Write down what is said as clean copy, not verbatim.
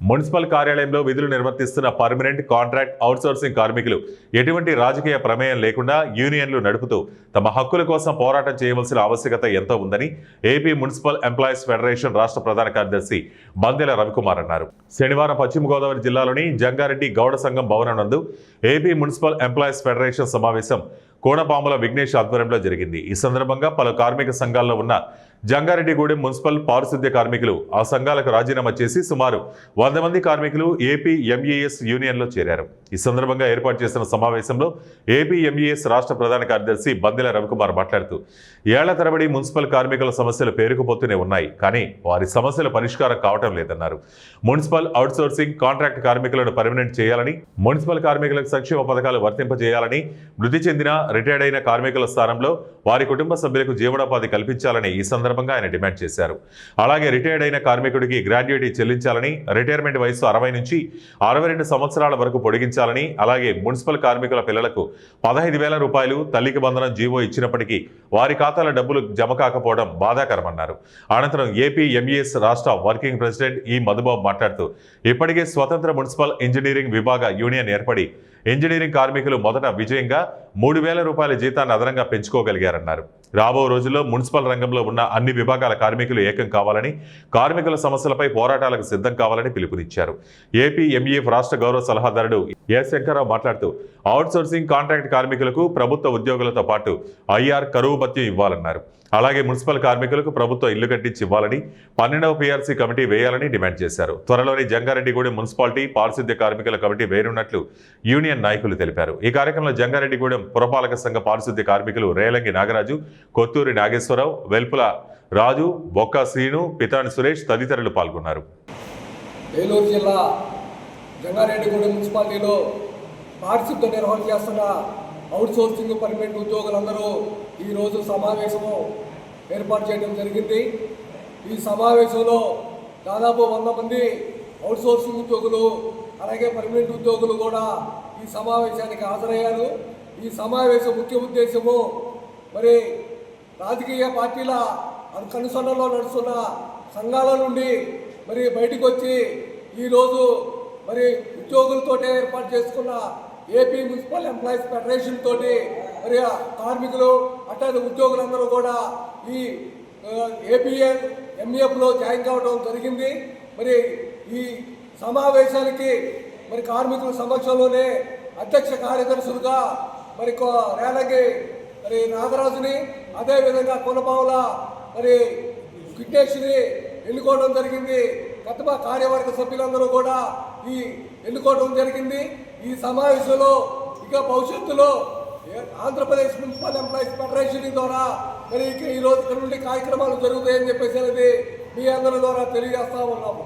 Municipal కార్యాలయంలో విధులు నిర్వర్తిస్తున్న permanent, contract, outsourcing కార్మికులు ఎటువంటి రాజకీయ ప్రమేయం లేకుండా యూనియన్లు నడుపుతూ తమ హక్కుల కోసం పోరాటం చేయవలసిన ఆవశ్యకత ఎంతో ఉందని ఏపీ మున్సిపల్ ఎంప్లాయీస్ ఫెడరేషన్ రాష్ట్ర ప్రధాన కార్యదర్శి బందెల రవికుమార్ అన్నారు. శనివారం పశ్చిమ గోదావరి జిల్లాలోని జంగారెడ్డి గౌడ సంఘం భవనం నందు ఏపీ మున్సిపల్ ఎంప్లాయీస్ ఫెడరేషన్ సమావేశం కోనపాముల విఘ్నేష్ ఆధ్వర్యంలో జరిగింది. ఈ సందర్భంగా పలు కార్మిక సంఘాల్లో ఉన్న జంగారెడ్డిగూడెం మున్సిపల్ పారిశుద్ధ్య కార్మికులు ఆ సంఘాలకు రాజీనామా చేసి సుమారు 100 మంది కార్మికులు ఏపీ ఎంఈఎస్ యూనియన్లో చేరారు. ఈ సందర్భంగా ఏర్పాటు చేసిన సమావేశంలో ఏపీ ఎంఈఎస్ రాష్ట్ర ప్రధాన కార్యదర్శి బందెల రవికుమార్ మాట్లాడుతూ ఏళ్ల తరబడి మున్సిపల్ కార్మికుల సమస్యలు పేరుకుపోతూనే ఉన్నాయి, కానీ వారి సమస్యల పరిష్కారం కావటం లేదన్నారు. మున్సిపల్ అవుట్సోర్సింగ్, కాంట్రాక్ట్ కార్మికులను పర్మనెంట్ చేయాలని, మున్సిపల్ కార్మికులకు సంక్షేమ పథకాలు వర్తింపజేయాలని, మృతి చెందిన, రిటైర్డ్ అయిన కార్మికుల స్థానంలో వారి కుటుంబ సభ్యులకు జీవనోపాధి కల్పించాలని ఈ సందర్భంగా ఆయన డిమాండ్ చేశారు. అలాగే రిటైర్డ్ అయిన కార్మికుడికి గ్రాడ్యుయేటీ చెల్లించాలని, రిటైర్మెంట్ వయసు 60 నుంచి 62 సంవత్సరాల వరకు పొడిగించాలని, అలాగే మున్సిపల్ కార్మికుల పిల్లలకు 15,000 రూపాయలు తల్లికి బంధనం జీవో ఇచ్చినప్పటికీ వారి ఖాతాల డబ్బులు జమ కాకపోవడం బాధాకరమన్నారు. అనంతరం ఏపీ ఎంఈఎస్ రాష్ట్ర వర్కింగ్ ప్రెసిడెంట్ ఈ మధుబాబు మాట్లాడుతూ ఇప్పటికే స్వతంత్ర మున్సిపల్ ఇంజనీరింగ్ విభాగ యూనియన్ ఏర్పడి ఇంజనీరింగ్ కార్మికులు మొదట విజయంగా 3,000 రూపాయల జీతాన్ని అదనంగా పెంచుకోగలిగారన్నారు. రాబో రోజుల్లో మున్సిపల్ రంగంలో ఉన్న అన్ని విభాగాల కార్మికులు ఏకం కావాలని, కార్మికుల సమస్యలపై పోరాటాలకు సిద్ధం కావాలని పిలుపునిచ్చారు. ఏపీ ఎంఈఎఫ్ రాష్ట్ర గౌరవ సలహాదారుడు ఎస్ శంకర్రావు మాట్లాడుతూ అవుట్సోర్సింగ్, కాంట్రాక్ట్ కార్మికులకు ప్రభుత్వ ఉద్యోగులతో పాటు ఐఆర్ కరువు భత్యం ఇవ్వాలన్నారు. అలాగే మున్సిపల్ కార్మికులకు ప్రభుత్వ ఇల్లు కట్టించి ఇవ్వాలని, 12వ పీఆర్సీ కమిటీ వేయాలని డిమాండ్ చేశారు. త్వరలోని జంగారెడ్డిగూడెం మున్సిపాలిటీ పారిశుద్ధ్య కార్మికుల కమిటీ వేయనున్నట్లు యూనియన్ నాయకులు తెలిపారు. ఈ కార్యక్రమంలో జంగారెడ్డిగూడెం పురపాలక సంఘ పారిశుద్ధ్య కార్మికులు రేలంగి నాగరాజు, కొత్తూరి నాగేశ్వరరావు, వెల్పుల రాజు, బొక్క శ్రీను, పితాని సురేష్ తదితరులు పాల్గొన్నారు. ఏలూరు జిల్లా జంగారెడ్డిగూడెం మున్సిపాలిటీలో పారిశుద్ధ్య నిర్వహణ చేస్తున్న అవుట్సోర్సింగ్ పర్మనెంట్ ఉద్యోగులందరూ ఈరోజు సమావేశము ఏర్పాటు చేయడం జరిగింది. ఈ సమావేశంలో దాదాపు 100 మంది అవుట్సోర్సింగ్ ఉద్యోగులు, అలాగే పర్మనెంట్ ఉద్యోగులు కూడా ఈ సమావేశానికి హాజరయ్యారు. ఈ సమావేశం ముఖ్య ఉద్దేశము మరి రాజకీయ పార్టీల కనుసన్నలో నడుస్తున్న సంఘాల నుండి మరి బయటకు వచ్చి ఈరోజు మరి ఉద్యోగులతోటే ఏర్పాటు చేసుకున్న ఏపీ మున్సిపల్ ఎంప్లాయీస్ ఫెడరేషన్ తోటి మరి కార్మికులు అట్లాంటి ఉద్యోగులందరూ కూడా ఈ ఏపీఎల్ ఎంఈఎఫ్లో జాయిన్ కావడం జరిగింది. మరి ఈ సమావేశానికి మరి కార్మికుల సమక్షంలోనే అధ్యక్ష కార్యదర్శులుగా మరి రేలంగి మరి నాగరాజుని, అదేవిధంగా కొనపావుల మరి విఘ్నేష్ని ఎన్నుకోవడం జరిగింది. గత కార్యవర్గ సభ్యులందరూ కూడా ఈ ఎన్నుకోవడం జరిగింది. ఈ సమావేశంలో ఇక భవిష్యత్తులో ఆంధ్రప్రదేశ్ మున్సిపల్ ఎంప్లాయీస్ ఫెడరేషన్ ద్వారా మరి ఈరోజు ఇక్కడ నుండి కార్యక్రమాలు జరుగుతాయని చెప్పేసి అనేది మీ అందరి ద్వారా తెలియజేస్తా ఉన్నాము.